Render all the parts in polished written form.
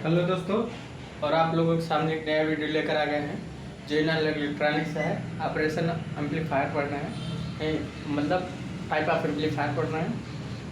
Hello दोस्तों, और आप लोगों के सामने एक नया वीडियो लेकर आ गए हैं। जेनल इलेक्ट्रॉनिक्स है, ऑपरेशन एम्पलीफायर पढ़ना है, मतलब टाइप ऑफ एम्पलीफायर पढ़ना है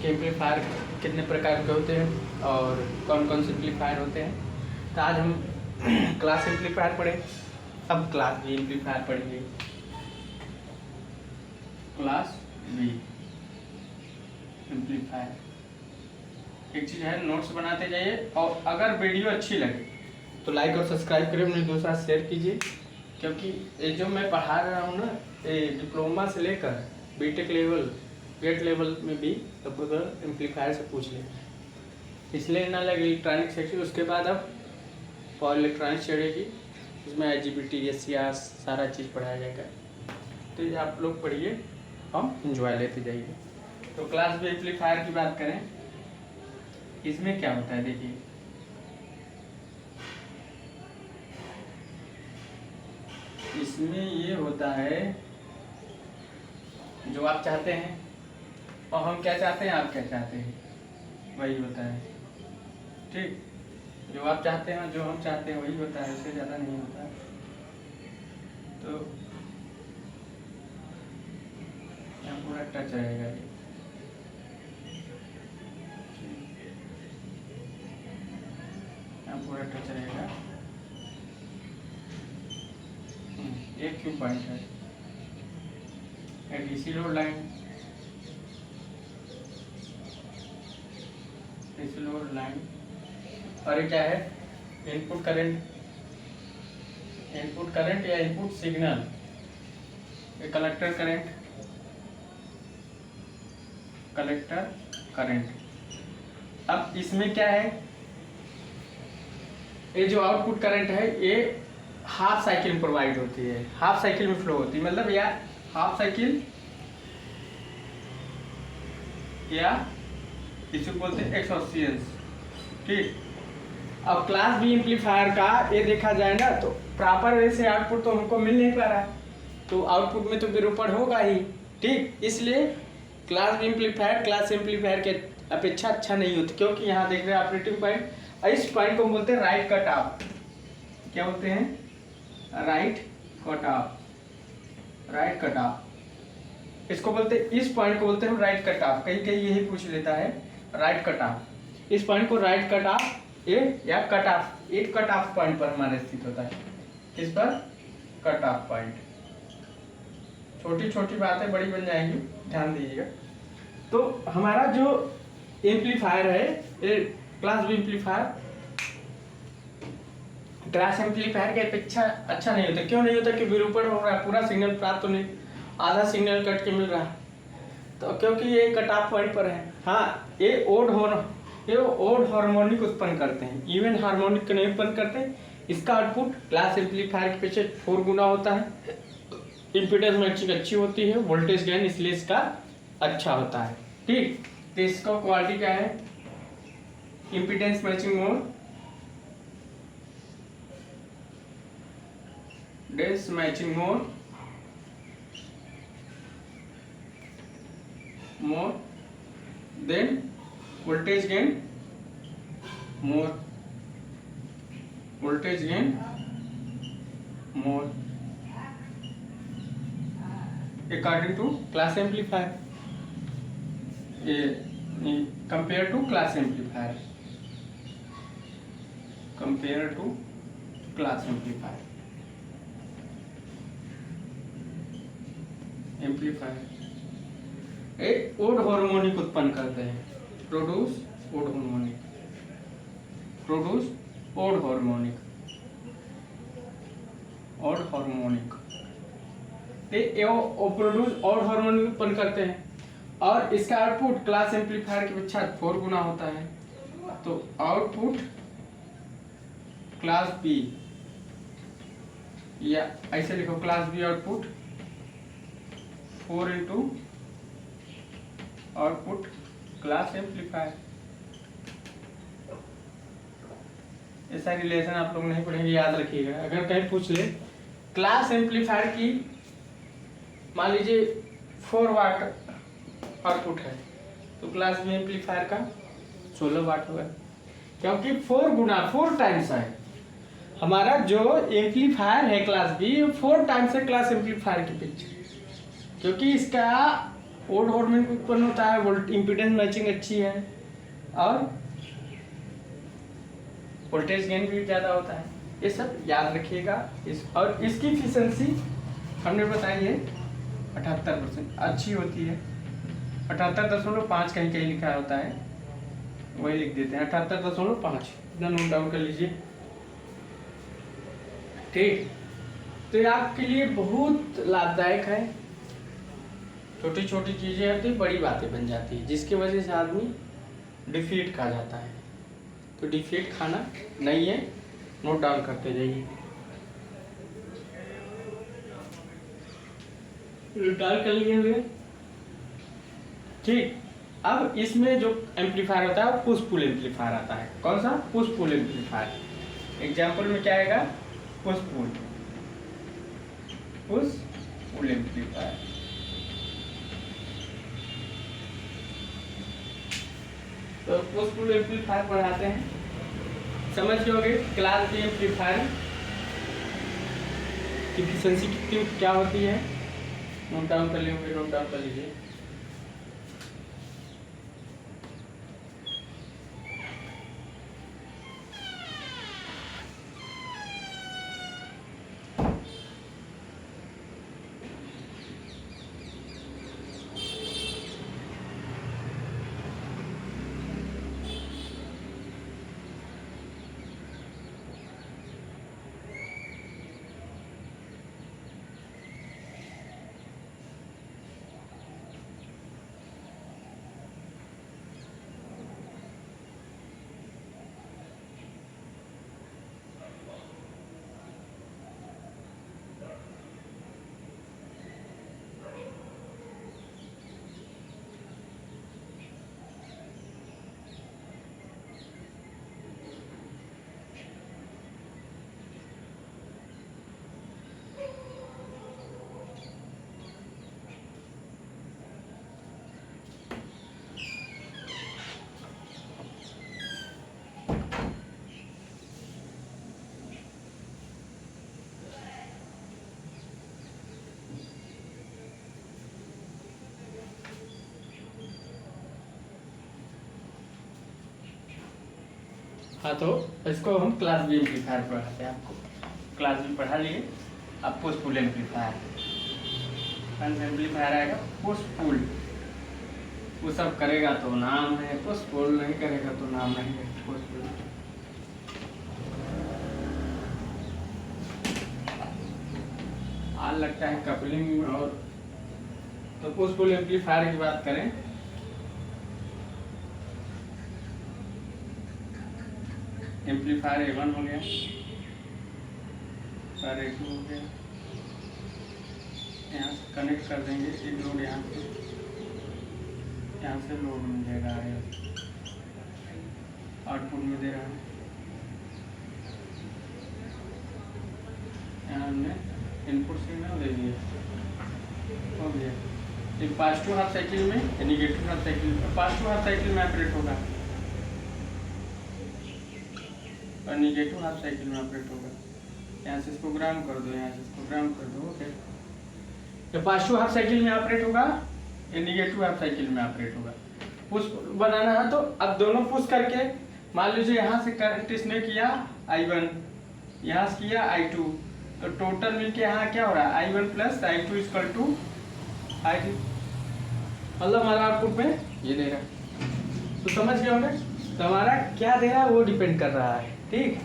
कि एम्पलीफायर कितने प्रकार के होते हैं और कौन कौन से एम्पलीफायर होते हैं। तो आज हम क्लास एम्पलीफायर पढ़ें, अब क्लास बी एम्पलीफायर पढ़ेंगे। क्लास बी एम्पलीफायर एक चीज़ है, नोट्स बनाते जाइए और अगर वीडियो अच्छी लगे तो लाइक और सब्सक्राइब करें, अपने दोस्तों शेयर कीजिए। क्योंकि ये जो मैं पढ़ा रहा हूँ ना, ये डिप्लोमा से लेकर बीटेक लेवल, गेट लेवल में भी लगभग एम्पलीफायर से पूछ लेते हैं, इसलिए ना लगे इलेक्ट्रॉनिक सेक्शन। उसके बाद अब पावर इलेक्ट्रॉनिक्स चढ़ेगी, उसमें IGBT SCR सारा चीज़ पढ़ाया जाएगा। तो ये आप लोग पढ़िए, हम इंजॉय लेते जाइए। तो क्लास बी एम्पलीफायर की बात करें, इसमें क्या होता है देखिए, इसमें ये होता है जो आप चाहते हैं और हम क्या चाहते हैं, आप क्या चाहते हैं, वही होता है। ठीक, जो आप चाहते हैं जो हम चाहते हैं वही होता है, इससे ज़्यादा नहीं होता है। तो यहाँ पूरा टच रहेगा ये, पूरा टच रहेगा। एक क्यू पॉइंट है, एक DC load line, DC load line, और ये क्या है, इनपुट करंट, इनपुट करंट या इनपुट सिग्नल, ये कलेक्टर करंट, कलेक्टर करंट। अब इसमें क्या है, ये जो आउटपुट करंट है ये हाफ साइकिल प्रोवाइड होती है, हाफ साइकिल में फ्लो होती है, मतलब या हाफ साइकिल या इसे बोलते हैं एक्सोसियंस। ठीक, अब क्लास बी एम्पलीफायर का ये देखा जाए ना तो प्रॉपर वे से आउटपुट तो हमको मिल नहीं पा रहा, तो आउटपुट में तो विरूपण होगा ही। ठीक, इसलिए class B amplifier class amplifier के अपेक्षा अच्छा नहीं होता, क्योंकि यहाँ देख रहे हैं ऑपरेटिंग पॉइंट, इस पॉइंट को बोलते हैं राइट कट ऑफ। क्या बोलते हैं? Right cut off, right cut off इसको बोलते हैं, इस पॉइंट को बोलते हैं राइट कट ऑफ। कहीं कहीं यही पूछ लेता है राइट कट ऑफ, इस पॉइंट को राइट कट ऑफ ए या कट ऑफ, एक कट ऑफ पॉइंट पर हमारा स्थित होता है। किस पर? Cut off point. छोटी छोटी बातें बड़ी बन जाएंगी, ध्यान दीजिएगा। तो हमारा जो एम्पलीफायर है ये class B amplifier class amplifier के अपेक्षा अच्छा नहीं होता। क्यों नहीं होता? कि विरूपण हो रहा है, पूरा सिग्नल प्राप्त नहीं, आधा सिग्नल कट के मिल रहा है, तो क्योंकि ये कट ऑफ पॉइंट पर है। हाँ, ये ओड हार्मोनिक उत्पन्न करते हैं, इवन हार्मोनिक नहीं उत्पन्न करते। इसका आउटपुट क्लास एम्पलीफायर के पीछे 4 गुना होता है, इम्पीडेंस मैचिंग अच्छी होती है, वोल्टेज गेन इसलिए इसका अच्छा होता है। ठीक, तो इसका क्वालिटी क्या है, impedance matching mode, dense matching mode, then voltage gain more, voltage gain more according to class amplifier, compare to class amplifier, compare to class amplifier. Amplifier एक ओड हार्मोनिक उत्पन्न करते हैं, produce odd harmonic, produce odd harmonic, odd harmonic, वो produce odd harmonic उत्पन्न करते हैं, और इसका आउटपुट क्लास एम्पलीफायर के अपेक्षा 4 गुना होता है। तो आउटपुट क्लास बी, या ऐसे लिखो, class B output 4 into output class amplifier. ऐसा रिलेशन आप लोग नहीं पढ़ेंगे, याद रखिएगा। अगर कहीं पूछ ले क्लास एम्पलीफायर की, मान लीजिए 4 वाट आउटपुट है, तो क्लास बी एम्पलीफायर का 16 वाट होगा। क्योंकि 4 टाइम्स है हमारा जो एम्पलीफायर है क्लास बी, 4 टाइम्स है क्लास एम्पलीफायर के पीछे, क्योंकि इसका ओड हार्मोनिक उत्पन्न होता है, वोल्ट इम्पीडेंस मैचिंग अच्छी है और वोल्टेज गेन भी ज़्यादा होता है। ये सब याद रखिएगा। और इसकी एफिशिएंसी हमने बताई है 78% अच्छी होती है। 78.5 कहीं कहीं लिखा होता है, वही लिख देते हैं 78.5, इतना नोट डाउन कर लीजिए। ठीक, तो ये आपके लिए बहुत लाभदायक है। छोटी छोटी चीज़ें होती बड़ी बातें बन जाती है, जिसकी वजह से आदमी डिफीट खा जाता है। तो डिफीट खाना नहीं है, नोट डाउन करते जाइए। डाउन कर लिए हुए। ठीक, अब इसमें जो एम्पलीफायर होता है वो पुश पुल एम्पलीफायर आता है। कौन सा? Push pull amplifier. एग्जाम्पल में क्या आएगा? Push pull amplifier. तो पुश पुल एम्पलीफायर पढ़ाते हैं, समझ गए होंगे। क्लास बी एम्पलीफायर की एफिशिएंसी कितनी क्या होती है, नोट डाउन कर लीजिए, नोट डाउन कर लीजिए। हाँ, तो इसको हम क्लास बी एम्पलीफायर पढ़ाते हैं। आपको क्लास बी पढ़ा लिए। अब पुश पुल एम्पलीफायर, एम्पलीफायर आएगा पुश पुल। वो सब करेगा तो नाम है पुश पुल, नहीं करेगा तो नाम नहीं है पुश पुल। आज लगता है कपलिंग और, तो पुश पुल एम्पलीफायर की बात करें, एम्पलीफायर A1 हो गया, A2 हो गया। यहाँ से कनेक्ट कर देंगे एक लोड, यहाँ से लोड मिलेगा, आउटपुट में दे रहा है। यहाँ हमने इनपुट सिग्नल दे दिया, हो गया। एक पॉजिटिव हाफ साइकिल में, नेगेटिव हाफ साइकिल में, पॉजिटिव हाफ साइकिल में ऑपरेट होगा और निगेटिव हाफ साइकिल में ऑपरेट होगा। यहाँ से इसको ग्राम कर दो, यहाँ से इसको ग्राम कर दो। ओके, तो पॉजिटिव हाफ साइकिल में ऑपरेट होगा, ये निगेटिव हाफ साइकिल में ऑपरेट होगा। पुश बनाना है तो अब दोनों पुश करके, मान लीजिए यहाँ से करंट इसने किया I1, यहाँ से किया I2, तो टोटल मिलके यहाँ क्या हो रहा है? I1 plus I2 equal to I2, मतलब हमारा आउटपुट में ये दे रहा है। तो समझ गए होंगे, तो हमारा क्या दे रहा है वो डिपेंड कर रहा है। ठीक,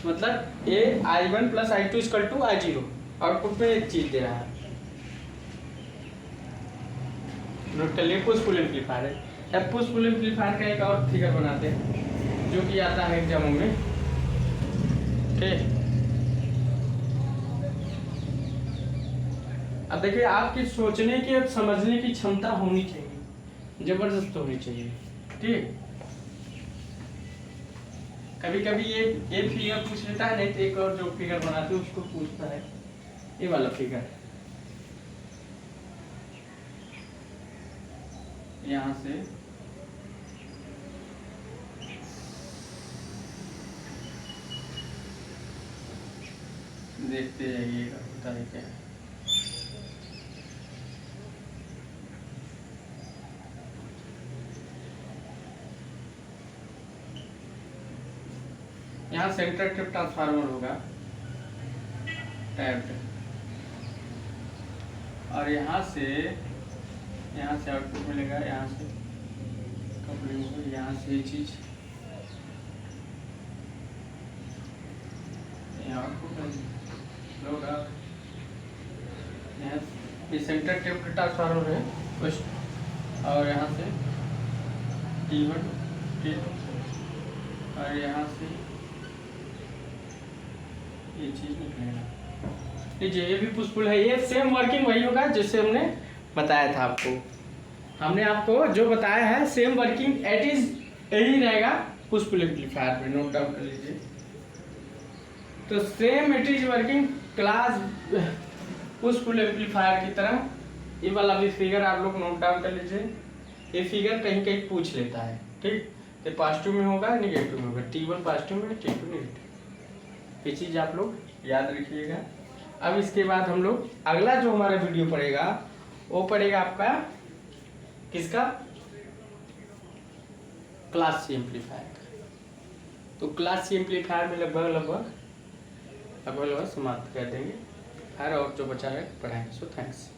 मतलब ये I1 plus I2 equal to I0, output में एक चीज दे रहा है। नोट कर लिए, पुश पुल एम्पलीफायर है। अब पुश पुल एम्पलीफायर का एक और फिगर बनाते हैं जो कि आता है एग्जामों में। ठीक, अब देखिए, आपकी सोचने की और समझने की क्षमता होनी चाहिए, जबरदस्त होनी चाहिए। ठीक, कभी कभी ये फिगर पूछ लेता है, नहीं तो एक और जो फिगर बनाते हैं उसको पूछता है, ये वाला फिगर। यहाँ से देखते जाइएगा होता है क्या। यहाँ सेंटर ट्रिप ट्रांसफार्मर होगा टैब्ड, और यहाँ से आउटपुट मिलेगा, यहाँ से कपलिंग होगी, यहाँ से ये चीज़ आउटपुट होगा। यहाँ ये सेंटर ट्रिप ट्रांसफार्मर है कुछ, और यहाँ से T1 T2, और यहाँ से ये चीज़ निकलेगा। ये भी पुश पुल है। ये सेम वर्किंग वही होगा जैसे हमने बताया था आपको। हमने आपको जो बताया है सेम वर्किंग एट इज यही रहेगा पुश पुल एम्पलीफायर में, नोट डाउन कर लीजिए। तो same it is working class push pull amplifier की तरह। ये वाला भी फिगर आप लोग नोट डाउन कर लीजिए। ये फिगर कहीं कहीं पूछ लेता है, ठीक। तो पॉजिटिव में होगा, निगेटिव में होगा, T1 पॉजिटिव में, T2 नेगेटिव। ये चीज़ आप लोग याद रखिएगा। अब इसके बाद हम लोग अगला जो हमारा वीडियो पड़ेगा वो पड़ेगा आपका किसका, क्लास सी एम्पलीफायर। तो क्लास सी एम्पलीफायर में लगभग समाप्त कर देंगे। और जो बचा है पढ़ाएंगे। So thanks.